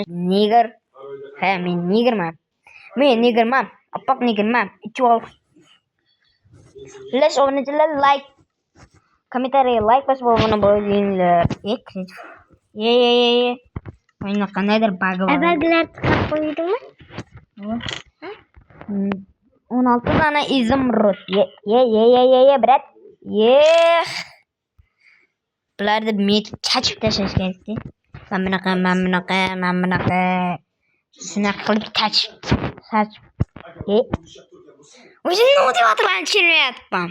Nigger. He, men niggerman. Men niggerman. Apak niggerman. Ichwal. Let's open it. Like. Komentari like pas bana boyunlar. Ye. Oyna kanaydır bug'ı var. Bug'lar tıkap koydun mu? 16 tane izimrut. Ye brat. Ye. Bular da meni chachib tashlash kerakda. Men bunaqa. Shunaqa qilib chachib. O'zim nima deyapman, tushunmayapman.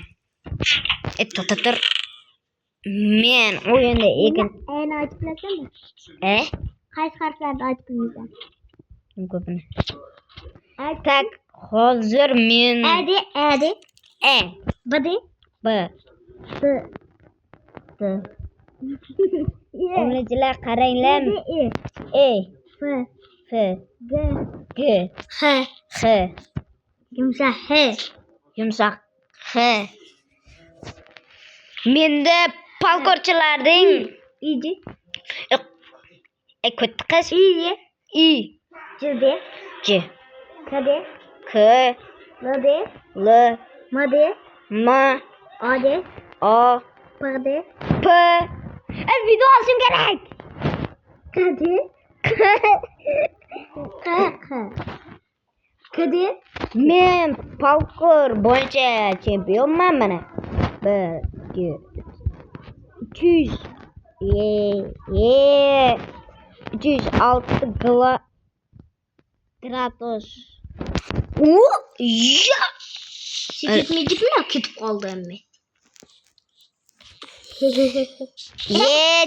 To'xtatir. Men o'yinda Ayni ochib bilasanmi? Qaysi harflarni ochib bilmaysan? Ko'pini. Tak, hozir men Adi. B. O'g'lilar qaranglar. F. G. H. Yumshoq H. Menda palkorchilarning ko'tqiz I. J. K. L. M. O. P. Video olishim kerak. Men parkour bo'yicha chempionman mana. 1 2 300 306 grados. Ketmeyecekmi? Ketib qoldim.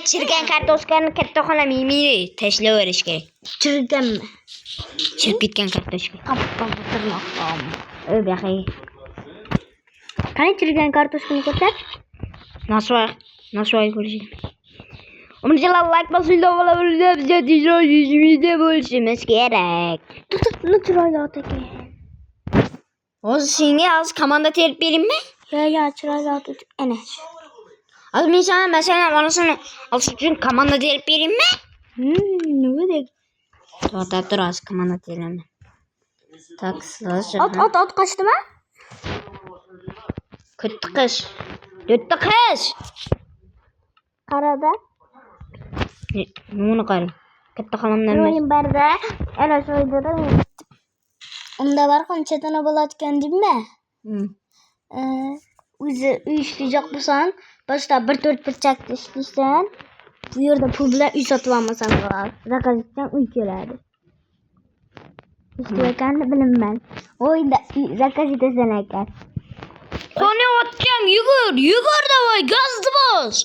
Chirgan kartoshkani katta xolam yemay tashlayverish kerak. Chirganmi? Chirib ketgan kartoshka. Qani chirgan kartoshkani ko'rsat? Nasvoy ko'rishing. Umrchilar like bosinglar bo'ladi, bizga video bo'lishimiz kerak. Chiroyli ot ekan. Hozir senga komanda terib beraymi? Yo, chiroyli ot ana. Hozir men sana masalan onasini olish uchun komanda terib beraymi? Nima deg? To'xtab tur, hozir komanda teraman. Tak, Ot qochdimi? To'rtta qish. Qarada. Nimani qarang? Katta xolamdan O'yin barda. Ana shu joyda. Unda var qanchadan bo'layotgan deymi? O'zi uy ishlayjoq bo'lsan, boshda 1-4 burchakda ishlaysan, bu yerda pul bilan uy sotib olmasam bo'ladi. Zakaz etgan uy keladi. Ishlayotganini bilaman. O'yinda zakaz etasan ekan. Qani otjam, yugur davay, gazni bos.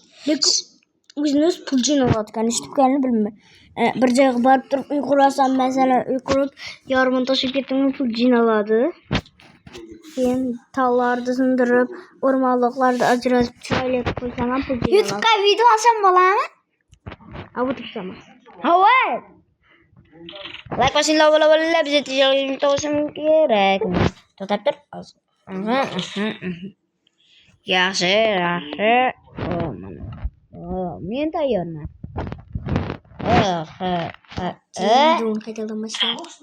O'zimiz pul jinoyatgan, ishlayotganini bilaman. Bir joyga borib turib uy qurasan, masalan, uy qurib, yarmini tashib ketdim, pul jinoladi. Keyin tog'larni sindirib, o'rmonliqlarda ajratib chiroyli qo'ysam ham pul jinoladi. YouTube'ga video olsam bo'ladimi? Bu tushamiz. Voy. Like bosinglar bo'ladi, bizga tijoriy to'shim kerak. To'xtab tur. Yaxshi. Men tayyorman. Videoni qaytadan boshlaymiz.